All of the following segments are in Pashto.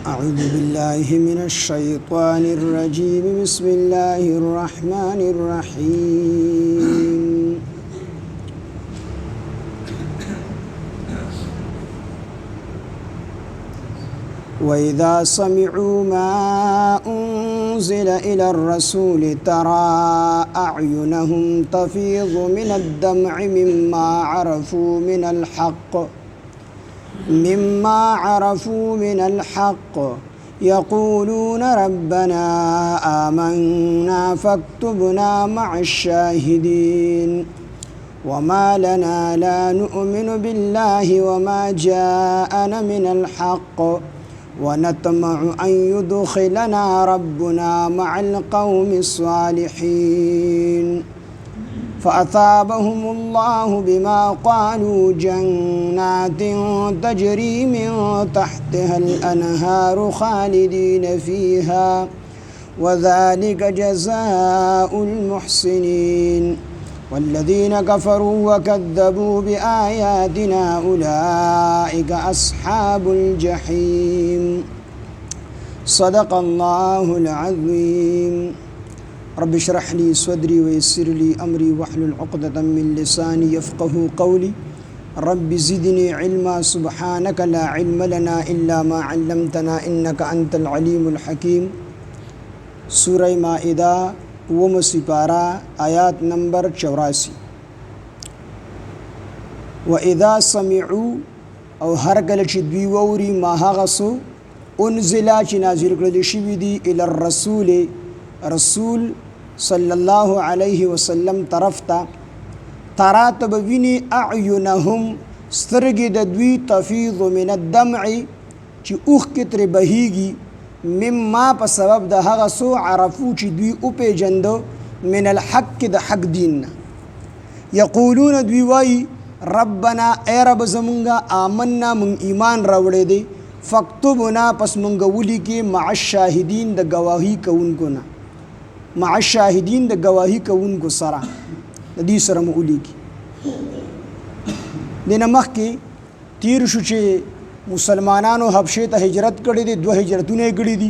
أعوذ بالله من الشيطان الرجيم بسم الله الرحمن الرحيم وإذا سمعوا ما أنزل إلى الرسول ترى أعينهم تفيض من الدمع مما عرفوا من الحق يقولون ربنا آمنا فاكتبنا مع الشاهدين وما لنا لا نؤمن بالله وما جاءنا من الحق ونطمع أن يدخلنا ربنا مع القوم الصالحين فأثابهم الله بما قالوا جنات تجري من تحتها الأنهار خالدين فيها وذلك جزاء المحسنين والذين كفروا وكذبوا بآياتنا أولئك أصحاب الجحيم صدق الله العظيم رب اشرح لي صدري ويسر لي أمري واحلل عقدة من لساني يفقه قولي رب زدني علما سبحانك لا علم لنا إلا ما علمتنا إنك أنت العليم الحكيم سورة مائدة ومسپارا آیات نمبر 84 وإذا سمعوا او هر کله چې دوی ووري ما هغه سو انزل چې نازل کړل شوی دی ال الرسول رسول صلی الله علیه وسلم طرف ته ترات بویني اعینهم سترګې د دوی تفیض من الدمع چې اوخ کتر بهیږي مما په سبب د هغه سو عرفو چې دوی او پیجندو من الحق د حق دین یقولون دوی وای ربنا ای رب زمونږه آمنا من ایمان راوړې دي فاكتبنا پس مونږ ولي کې مع الشاهدین د گواهی کوونکو نه مع الشاهدین د گواهی کوونکو سره د دې سره مو ولي کې د نمخ کې تیر شو چې مسلمانانو حبشه ته هجرت کړې دي دوه هجرتونه کړې دي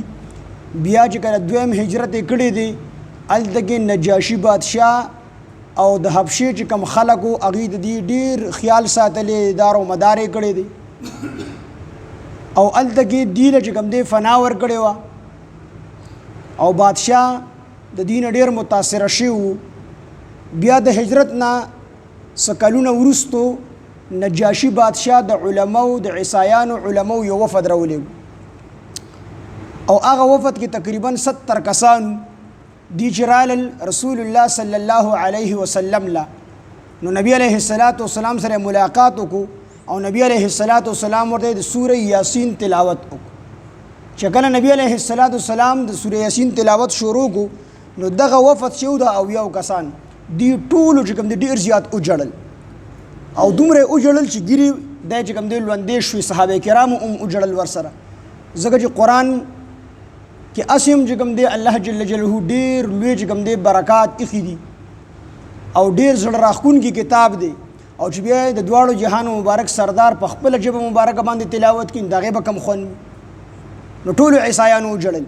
بیا چې کله دویم هجرت کړې دي الدغه نجاشي بادشاه او د حبشه چې کم خلکو اغید دي ډیر خیال ساتلې دارو مدار کړې دي او الدغه دیله چې کم دي فناور کړي وا او بادشاه د دین ډیر متاثر شو بیا د هجرت نه سکلونه ورستو نجاشي بادشاه د علماو د عیسایانو علماو یو وفد راولې او هغه وفد کې تقریبا 70 کسان دي جرال رسول الله صلی الله علیه وسلم لا نو نبی علیہ الصلوۃ والسلام سره ملاقات وکړو او نبی علیہ الصلوۃ والسلام ورته د سوره یاسین تلاوت وکړو چې کله نبی علیہ الصلوۃ والسلام د سوره یاسین تلاوت شروع کو نو دغه وفد شو دا او یو کسان دی ټول چې کوم ډیر زیات اوجړل او دومره اوجړل چې ګيري د چې کوم دی لوندې شوي صحابه کرام اوجړل ورسره زګه چې قران کې اسیم چې کوم دی الله جل جلاله ډیر لوی چې کوم دی برکات اخی دي او ډیر زړه راخون کی کتاب دی او چې بیا د دواړو جهان مبارک سردار په خپل جبه مبارک باندې تلاوت کین دغه به کم خون نو ټول عیسایانو اوجړل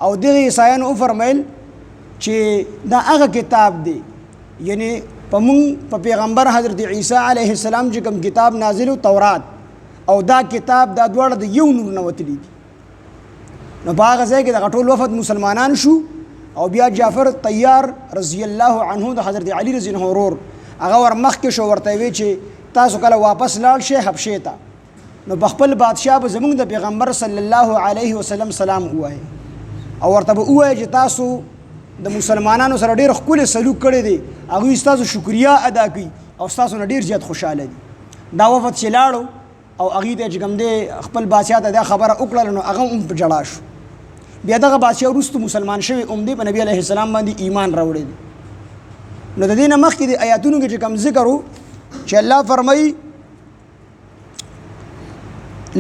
او دغه عیسایانو فرمایل چې دا هغه کتاب دی یعنی په پیغمبر حضرت عیسی علیه السلام چې کوم کتاب نازل تورات او دا کتاب دا دواړه د یو نور نه وتلی دي نو په هغه ځای کې د ټول وفد مسلمانان شو او بیا جعفر طیار رضی الله عنه د حضرت علی رضی الله عنه هغه ور مخ کې شو ورته وی چې تاسو کله واپس لاړ شئ حبشه ته نو خپل بادشاہ به زمونږ د پیغمبر صلی الله علیه وسلم سلام وایي او ورته وایي چې تاسو د مسلمانانو سره ډیر خپل سلوک کړی دی هغه تاسو شکریا ادا کړي او تاسو نه ډیر زیات خوشاله دي دا وفد چې لاړو او هغه ته چې کوم دی خپل بادشاہ ته دا خبره وکړه نو هغه په جړا شو بیا دغه بادشاہ وروسته مسلمان شوی دی په نبی علیه السلام باندې ایمان راوړی دی نو د دې نه مخکې د آیاتونو کې چې کوم ذکر وو چې الله فرمایي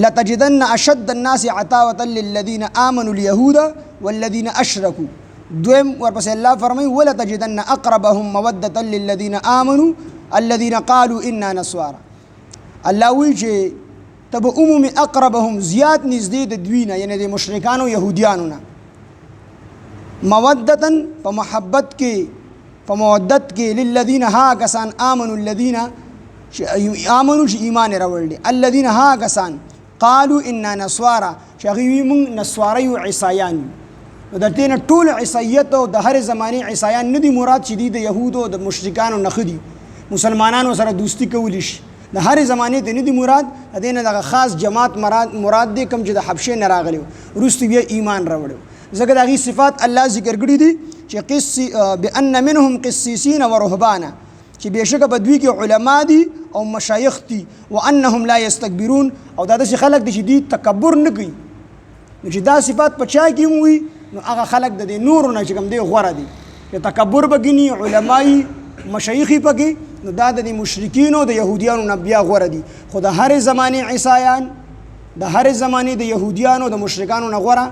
لتجدن اشد الناس عداوة للذين آمنوا اليهود والذين اشركوا دویم ورپسې الله فرمایي ولا تجدن اقربهم موده للذين آمنوا الذين قالوا انا نصارى الله وی چې تب عموم اقربهم زیات نزدې د دوی نه یعنی د مشرکانو یهودیانو نه مودتن په محبت کې په مودت کې للذین ها کسان آمنوا الذین آمنوا چې ایمان راوړل الذین ها کسان قالوا انا نصارى چې هغوی موږ نصواره یو عیسایان یو د دې نه ټول عیسایت او د هر زمانې عیسایان نه دي مراد چې دي د یهودو او د مشرکانو نه دي مسلمانانو سره دوستی کولی شي د هر زمانې ته نه دي مراد د دې نه دغه خاص جماعت مراد دی کوم چې د حبشې نه راغلی وروسته بیا ایمان راوړی ځکه د هغې صفات الله ذکر کړي دي چې بأن منهم قسیسین و رهبانا چې بېشکه په دوی کې علما دي او مشایخ دي وانهم لا یستکبرون او دا داسې خلک دي چې دوی تکبر نه کوي نو چې دا صفات په چا کې هم وي نو هغه خلک د دې نورو نه چې کوم دی غوره دي چې تکبر به ګني علمایي مشایخي پکې نو دا د مشرکینو د یهودیانو نه بیا غوره دي خو د هرې زمانې عیسایان د هرې زمانې د یهودیانو د مشرکانو نه غوره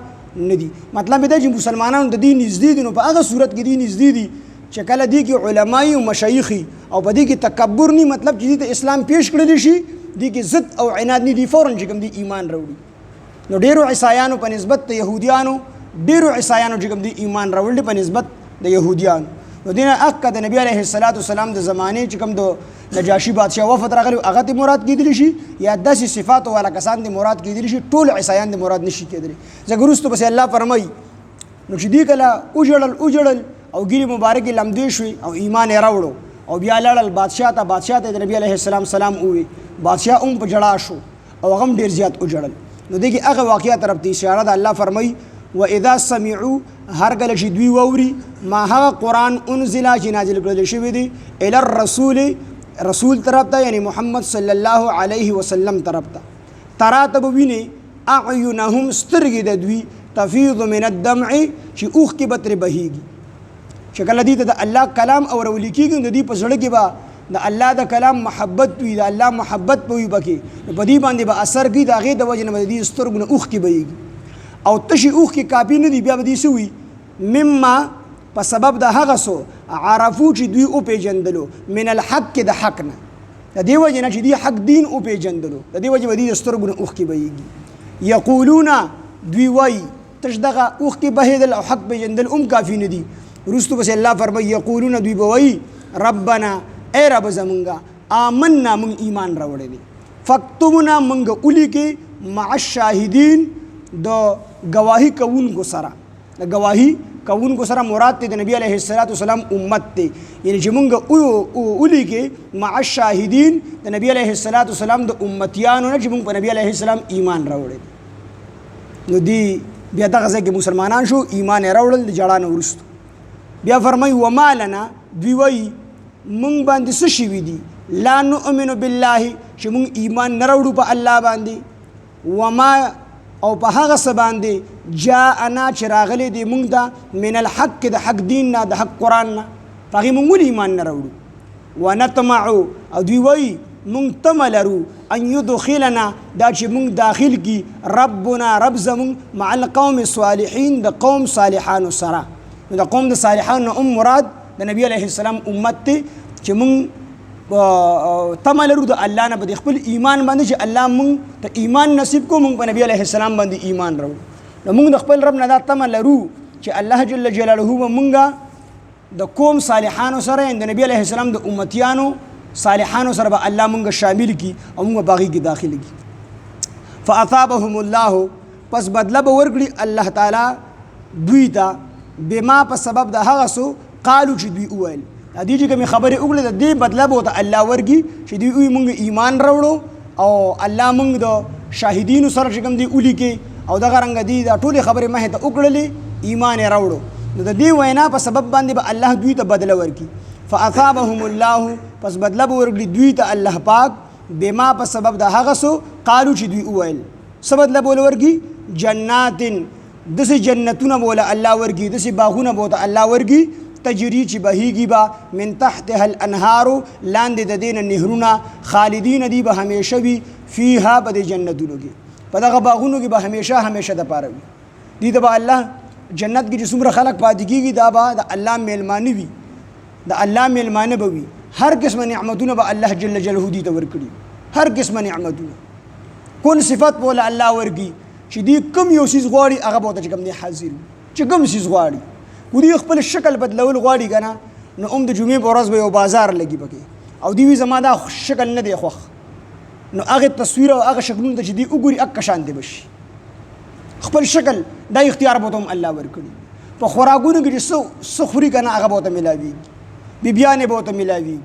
نه دي مطلب دا چې مسلمانانو د دې نږدې دي نو په هغه صورت کې دي نږدې دي چې کله دې کې علمایي او مشایخي او په دې کې تکبر نه مطلب چې دې ته اسلام پیش کړلی شي دې کې ضد او عناد نه دي فوراً چې کوم دي ایمان راوړي نو ډېرو عیسایانو په نسبت د یهودیانو ډېرو عیسایانو چې کوم دي ایمان راوړي په نسبت د یهودیانو نو دې نه اکه د نبي علیه السلام د زمانې چې کوم د نجاشي بادشاه وفد راغلی هغه ته مراد کېدلی شي یا داسې صفاتو والا کسان دې مراد کېدلی شي ټول عیسایان دې مراد نشي کېدلی ځکه وروسته پسې الله فرمایي نو چې دې کله وژړل او ګیرې مبارکې لمدې شوې او ایمان یې راوړو او بیا لاړل بادشاه ته د نبي علیه السلام سلام ووی بادشاه هم په ژړا شو او هغه هم ډېر زیات وژړل نو دې کې هغه واقعه طرف ته اشاره ده الله فرمایي واذا سمعوا هر کله چې دوی واوري ما هغه قرآن انزل چې نازل کړل شوی دی الی الرسول رسول طرف ته یعنی محمد صلی الله علیه وسلم طرف ته ترا ته به وینې اعینهم سترګې د دوی تفیض من الدمع چې اوښکې به ترې بهیږي چې کله دې ته د الله کلام اورول کېږي نو د دې په زړه کې به د الله د کلام محبت وي د الله محبت به وي پکې نو په دې باندې به اثر کوي د هغې د وجې نه به د دې سترګو نه اوښکې بهیږي او تشي اوښکې کافي نه دي بیا به دې څه وي مما په سبب د هغه څه عرفو چې دوی وپېژندلو من الحق د حق نه د دې وجې نه چې دوی حق دین وپېژندلو د دې وجې به دې د سترګو نه اوښکې بهیږي یقولون دوی وایي تش دغه اوښکې بهېدل او حق پېژندل هم کافي نه دي وروسته پسې الله فرمایي یقولون دوی به وایي ربنا ای رب زمونږه آمنا مونږ ایمان راوړی دی فاکتبنا مونږ ولیکې مع الشاهدین د گواهی کوونکو سره د گواهی کوونکو سره مراد دی د نبی علیه السلام امت دی یعنی چې مونږ ولیکې مع الشاهدین د نبی علیه السلام د امتیانو نه چې مونږ په نبی علیه السلام ایمان راوړی دی نو دی بیا دغه ځای کې مسلمانان شو ایمان یې راوړل د جړا نه وروسته بیا فرمایي وما لنا دوی وایي مونږ باندې څه شوي دي لا نؤمن بالله چې مونږ ایمان نه راوړو په الله باندې وما او په هغه څه باندې جاءنا چې راغلی دی مونږ ته من الحق د حق دین نه د حق قرآن نه په هغې مونږ ولې ایمان نه راوړو ونطمع او دوی وایي مونږ تمه لرو ان یدخلنا دا چې مونږ داخل کی ربنا رب زمونږ مع القوم الصالحین د قوم صالحانو سره نو د قوم د صالحانو نه مراد د نبی علیه السلام امت دی چې مونږ تمه لرو د الله نه په خپل ایمان باندې چې الله مونږ ته ایمان نصیب کو مونږ په نبی علیه السلام باندې ایمان راوړو نو مونږ د خپل رب نه دا تمه لرو چې الله جل جلاله به مونږ د قوم صالحانو سره د نبی علیه السلام د امتیانو صالحانو سره به الله مونږ شامل کی او مونږ باغی کې داخل کی فاثابهم الله پس بدله به ورکړي الله تعالی دوی ته بما په سبب د هغه څه قالو چې دوی وویل دې چې کومې خبرې وکړې د دې بدله به ورته الله ورکړي چې دوی وایي مونږ ایمان راوړو او الله مونږ د شاهدینو سره چې کوم دی ولیکې او دغه رنګه دي دا ټولې خبرې مخې ته وکړلې ایمان یې راوړو نو د دې وینا په سبب باندې به الله دوی ته بدله ورکړي فاثابهم الله پس بدله به ورکړي دوی ته الله پاک بما په سبب د هغه څه قالو چې دوی وویل څه بدله به ورکړي جنات دسې جنتونه به وله الله ورکړي دسې باغونه به ورته الله ورکړي تجری چې بهیږي به من تحتها الانهار لاندې د دې نه نهرونه خالدین دي به همیشه وي فیها په دې جنتونو کې په دغه باغونو کې به همیشه دپاره وي دې ته به الله جنت کې چې څومره خلک پاتې کېږي دا به د الله میلمانه وي د الله میلمانه به وي هر قسمه نعمتونه به الله جل جلاله دې ته ورکړي هر قسمه نعمتونه کون صفت بوله الله ورکی چې دی کم یو سیز غواړي هغه به ورته چې کوم دی حاضر چې کوم سیز غواړي خو دوی خپل شکل بدلول غواړي که نه نو هم د جمعې په ورځ به یو بازار لګي پکې او دوی وي زما دا شکل نه دی خوښ نو هغه تصویر او هغه شکلونه ته چې دوی وګوري اکه شانتې به شي خپل شکل دا اختیار به ته هم الله ورکړي په خوراکونو کې چې څه خوري که نه هغه به ورته میلاویږي بیبیانې به ورته میلاویږي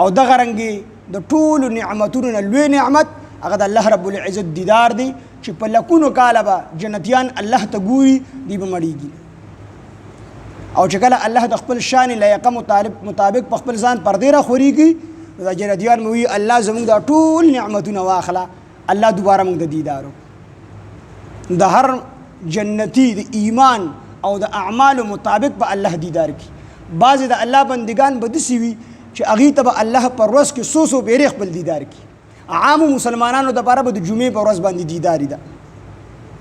او دغه رنګې د ټولو نعمتونو نه لوی نعمت هغه د الله رب العزت دیدار دی چې په لکونو کاله به جنتیان الله ته ګوري دوی به مړېږي او چې کله الله د خپل شان لایقه مطابق په خپل ځان پردې راخورېږي نو دا جنتیان به وي الله زموږ دا ټول نعمتونه واخله الله دوباره موږ د دیدار وکړو د هر جنتی د ایمان او د اعمالو مطابق به الله دیدار کړي بعضې د الله بندگان به داسې وي چې هغوی ته به الله په ورځ کې څو پیرې خپل دیدار کړي عامو مسلمانانو دپاره به د جمعې په ورځ باندې دیداري ده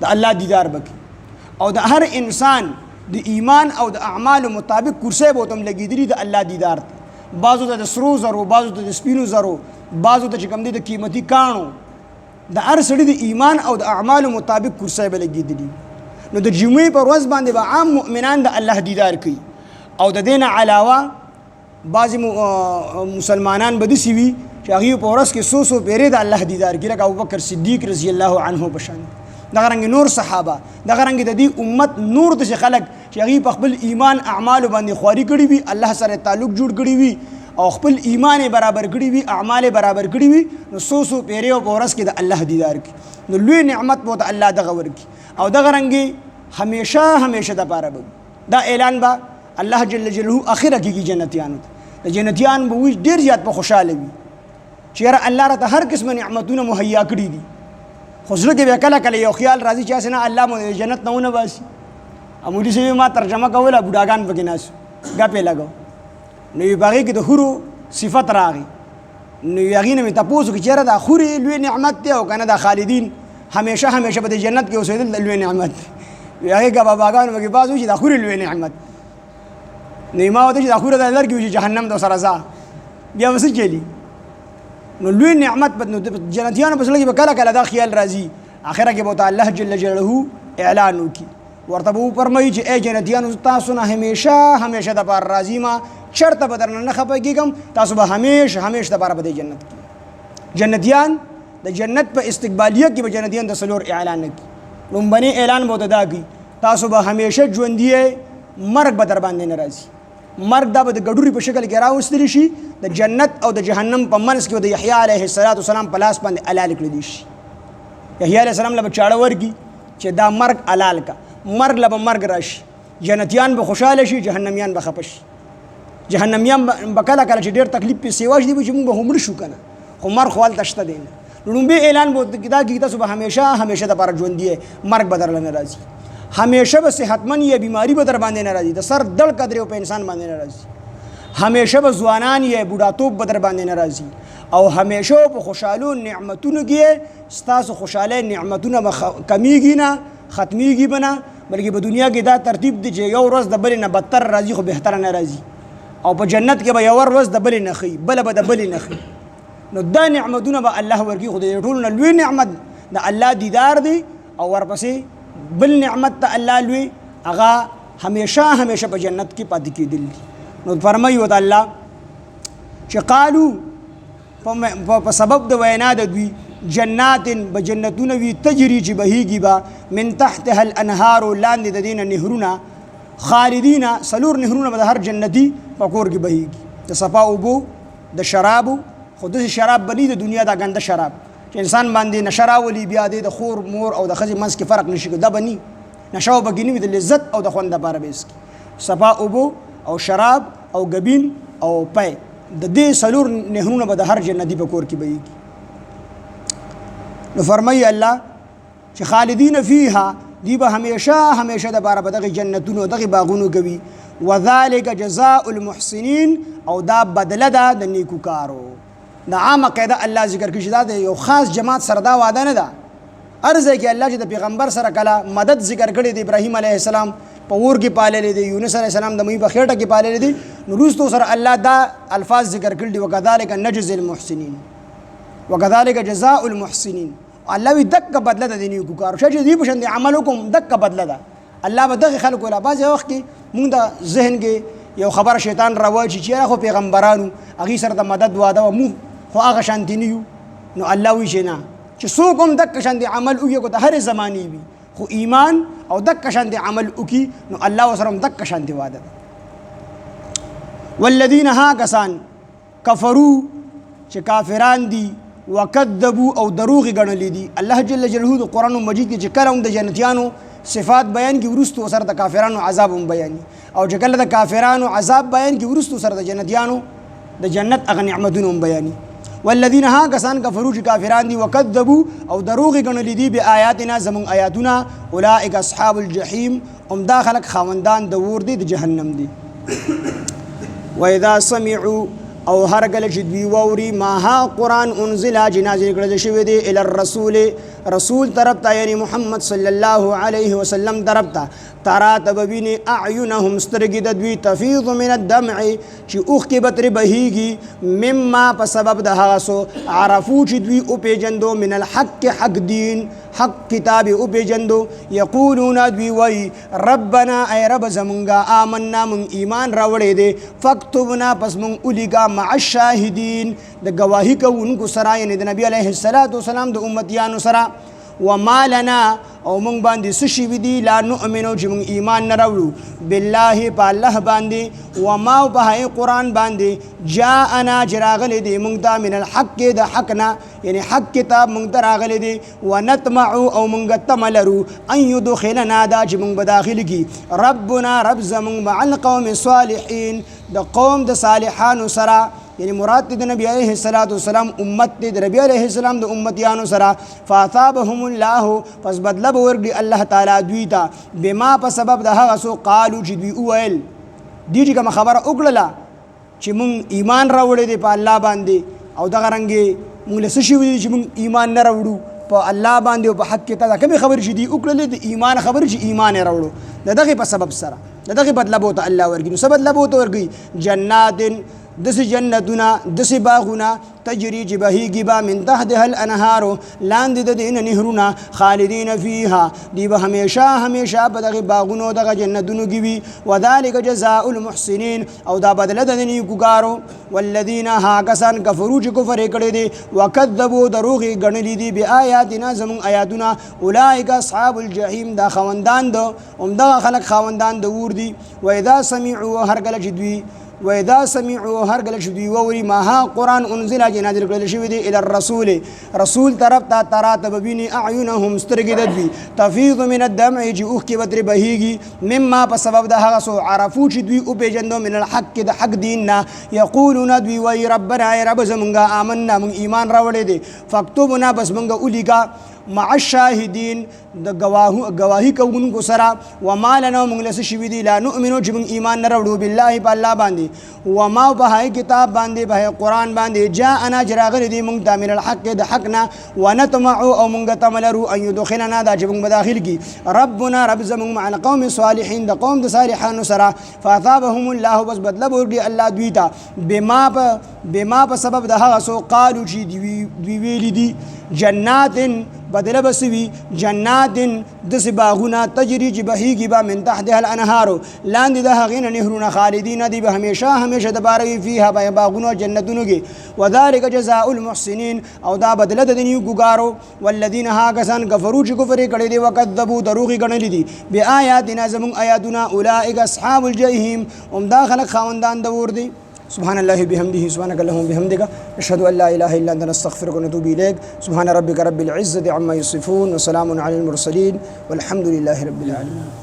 د الله دیدار به کړي او د هر انسان د ایمان او د اعمالو مطابق کرسی به ورته هم لګېدلي د الله دیدار ته بعضو ته د سرو زرو بعضو ته د سپینو زرو بعضو ته چې کوم دی د قیمتي کاڼو د هر سړي د ایمان او د اعمالو مطابق کرسی به لګېدلي نو د جمعې په ورځ باندې به عام مؤمنان د الله دیدار کوي او د دې نه علاوه بعضې مسلمانان به داسې وي چې هغوی په ورځ کې څو پیرې د الله دیدار کوي لکه ابوبکر صدیق رضی الله عنه په شان دغه رنګې نور صحابه دغه رنګې د دې امت نور داسې خلک چې هغوی په خپل ایمان اعمالو باندې خواري کړي وي الله سره تعلق جوړ کړي وي او خپل ایمان یې برابر کړي وي اعمال یې برابر کړي وي نو څو پیرې او په ورځ کې د الله دیدار کوي نو لوی نعمت به ورته الله دغه ورکړي او دغه رنګې همیشه دپاره به دا اعلان به الله جل جلاله اخره کېږي جنتیانو ته د جنتیان به وي ډېر زیات به خوشحاله وي چې یاره الله راته هر قسمه نعمتونه مهیا کړي دي خو زړه کې بیا کله کله یو خیال راځي چې هسې نه الله مو د جنت نه ونه باسي مولي صاحب ما ترجمه کوله بوډاګان پکې ناست ګپې لګو نو یې په هغې کې د حورو صفت راغی نو هغې نه مې تپوس وکړي چې یاره دا حورې لوی نعمت دی او که نه دا خالدین همیشه به د جنت کې اوسېدل د لوی نعمت دی هغې که باباګانو پکې باز وي چې دا حورې لوی نعمت نو ما ورته چې دا حوره د لرګي وي چې جهنم ته ورسره ځه بیا به څه چلي نو لوی نعمت نو د جنتیانو په زړه کې به کله کله دا خیال راځي اخره کې به ورته الله جل جلاله اعلان وکړي ورته به وفرمایي چې ای جنتیانو تاسو نه همیشه دپاره راضي ما چېرته به درنه نه خفه کېږم تاسو به همیشه دپاره په دې جنت کې جنتیان د جنت په استقبالیه کې به جنتیان د څلور اعلان نه کړي لومبنی اعلان به ورته دا کوي تاسو به همیشه ژوندي مرګ به در باندې نه راځي مرګ دا به د ګډوري په شکل کې راوستلی شي د جنت او د جهنم په منځ کې به د یحیی علیه السلام په لاس باندې حلال کړی شي یحیی علیه السلام له به چاړه ورکړي چې دا مرګ حلال کا مرګ له به مرګ راشي جنتیان به خوشحاله شي جهنمیان به خفه شي جهنمیان به کله کله چې ډېر تکلیف پې سیواش دي چې موږ به همړه شو که نه خو مرګ خو هلته شته دی نه لومبی اعلان به دا کېږي تاسو به همیشه دپاره ژوندي مرګ به درله نه راځي همیشه به صحتمند یا بیماری به در باندې نه راځي د سر دړ قدرې په انسان باندې نه راځي همیشه به ځوانان یا بوډاتوب به در باندې نه راځي او همیشه په خوشحالو نعمتونو کې ستاسو خوشحالی نعمتونه به کمیږي نه ختمیږي به نه بلکې په دنیا کې دا ترتیب دی چې یو ورځ د بلې نه بدتر راځي خو بهتره نه راځي او په جنت کې به یو ورځ د بلې نه ښي بله به د بلې نه ښي نو دا نعمتونه به الله ورکړي خو د ټولو نه لوی نعمت د الله دیدار دی او ورپسې بل نعمت ته الله لوی هغه همیشه په جنت کې پاتې کېدل دي نو فرمایي ورته الله چې قالو په سبب د وینا د دوی جنات به جنتونه وي تجري چې بهیږي به من تحتها الانهار لاندې د دې نه نهرونه خالدین څلور نهرونه به د هر جنتي په کور کې بهیږي د صفا اوبو د شرابو خو داسې شراب به نه د دنیا دا ګنده شراب چې انسان باندې نشه راولي بیا د خور مور او د ښځې منځ کې فرق نشي دا به نه نشه به کې نه وي د لذت او د خوند دپاره به یې صفا اوبو او شراب او ګبین او پی د دې څلور نهرونه به د هر جنتي په کور کې بهیږي نو فرمایي الله چې خالدین فیها دی به همیشه دپاره په دغې جنتونو دغې باغونو کوي وذلک جزاء المحسنین او دا بدله ده د نیکوکارو د عامه قاعده الله ذکر کړي چې دا د یو خاص جماعت سره دا وعده نه ده هر ځای کې الله چې د پیغمبر سره کله مدد ذکر کړی د ابراهیم علیه السلام په اور کې پاللی دی یونس علیه السلام د مهي په خېټه کې پاللی دی نو وروستو سره الله دا الفاظ ذکر کړي دي وکذلک نجزي المحسنین وکذلک جزاء المحسنین الله وی دک بدله ده د نیکوکارو چې دوی په شان د عمل وکم دک بدله ده الله به دغه خلکو لا بعضې وخت کې مونږ د ذهن کې یو خبره شیطان راواچي چې یاره خو پیغمبرانو هغوی سره د مدد واده وه مونږ خو هغه شانتې نه یو نو الله وایي چې نه چې څوک هم دک شانتې عمل وکړي که د هرې زمانې وي خو ایمان او دک شانتې عمل وکړي نو الله ورسره هم دک شانتې واده ده والذین ها کسان کفرو چې کافران دي وکذبوا او دروغ ګڼلي دي الله جل جلاله د قرآن مجید کې چې کله هم د جنتیانو صفات بیان کی ورستو سره د کافرانو عذاب هم بیاني او چې کله د کافرانو عذاب بیان کی ورستو سره د جنتیانو د جنت هغه نعمتونه هم بیاني والذین ها کسان کفرو چې کافران دي وکذبوا او دروغ ګڼلي دي بآیاتنا زمون آیاتونه اولئک اصحاب الجحیم هم دا خلک خاوندان د اور دي د جهنم دي واذا سمعوا او هر کله چې دوی واوري ما ها قرآن انزل چې نازل کړل شوی دی الی الرسول رسول طرف ته یعنی محمد صلی الله علیه وسلم طرف ته ترا تبوینه اعینهم سترګې د دوی تفیض من الدمع چې اوښکې به ترې بهیږي مما په سبب د هغه څه عرفو چې دوی وپېژندو من الحق حق دین حق کتاب وپېژندو یقولون دوی وایي ربنا ای رب زمونږه آمنا مونږ ایمان راوړی دی فاکتبنا پس مونږ ولیږه مع الشاهدین د ګواهي کوونکو سره یعنې د نبي علیه الصلاة وسلام د امتیانو سره وما لنا او مونږ باندې څه شوي دي لا نؤمنو چې مونږ ایمان نه راوړو بالله په الله باندې وما او په هغې قرآن باندې جاءنا چې راغلی دی مونږ ته من الحق د حق نه یعنې حق کتاب مونږ ته راغلی دی ونطمعو او مونږ تمه لرو ان یدخلنا دا چې مونږ به داخل کړي ربنا رب زمونږ مع القوم الصالحین د قوم د صالحانو سره یعنی مراد د نبی علیه الصلاة والسلام امت د نبی علیه السلام د امتیانو سره فاثابهم الله پس بدله به ورکړي الله تعالی دوی ته بما په سبب د هغه څه قالو چې دوی وویل دي چې کومه خبره وکړله چې مونږ ایمان راوړی دی په الله باندې او دغه رنګې مونږ له څه شوي دي چې مونږ ایمان نه راوړو په الله باندې او په حق کې دا کومې خبرې چې دي وکړلې د ایمان خبرې چې ایمان یې راوړو د دغې په سبب سره د دغې بدله به ورته الله ورکړي نو څه بدله به ورته ورکوي جنات دسی جنتونه دسی باغونه تجری چې بهیږي به من تحتها الانهار لاندې د دې نه نهرونه خالدین فیها دی به همیشه په دغې باغونو دغه جنتونو کې وي وذلک جزاء المحسنین او دا بدله د نیکوکارو والذین ها کسان کفرو چې کفر یې کړی دی وکذبوا دروغ یې ګڼلي دي بآیاتنا زموږ آیاتونه اولئک اصحاب الجحیم دا خاوندان د همدغه خلک خاوندان د اور دي واذا سمعوا هر کله چې دوی واذا سمعوا هر کله چې دوی واوري ما ها قرآن انزل چې نازل کړل شوی دی الی الرسول رسول طرف ته ترا تبویني اعینهم سترګې د دوی تفیض من الدمع چې اوښکې به ترې بهیږي مما په سبب د هغه څه عرفو چې دوی وپېژندو من الحق د حق دین نه یقولون دوی وایي ربنا ای رب زمونږه آمنا مونږ ایمان راوړی دی فاکتبنا بس مونږه ولیکه مع الشاهدین د گواهی کوونکو سره وما لنا مونږ له څه شوي دي لا نؤمنو چې مونږ ایمان نه راوړو بالله په الله باندې وما په هغې کتاب باندې په هغې قرآن باندې جاءنا چې راغلی دی مونږ ته من الحق د حق نه ونطمعو او مونږ تمه لرو ان یدخلنا دا چې مونږ به داخل کړي ربنا رب زمونږ مع القوم الصالحین د قوم د صالحانو سره فاثابهم الله بس بدله به ورکړي الله دوی ته بما په سبب د هغه څه قالو چې دوی ویلي دي جنات بدله بسوي جنات دس باغونه تجري چې بهیږي به من تحتها الانهار لاندې د هغې نه نهرونه خالدین دي به همیشه دپاره وي فیها به باغونو جنتونو کې وذلک جزاء المحسنین او دا بدله د نیکوکارو والذین ها کسان کفرو چې کفر یې کړی دی وکذبوا دروغ یې ګڼلي دي بآیاتنا زموږ آیاتونه اولئک اصحاب الجحیم همدا خلک خاوندان د اور دي سبحان الله بحمده سبحانك اللهم بحمدك نشهد ان لا اله الا انت نستغفرك ونتوب اليك سبحان ربك رب العزه عما يصفون وسلام على المرسلين والحمد لله رب العالمين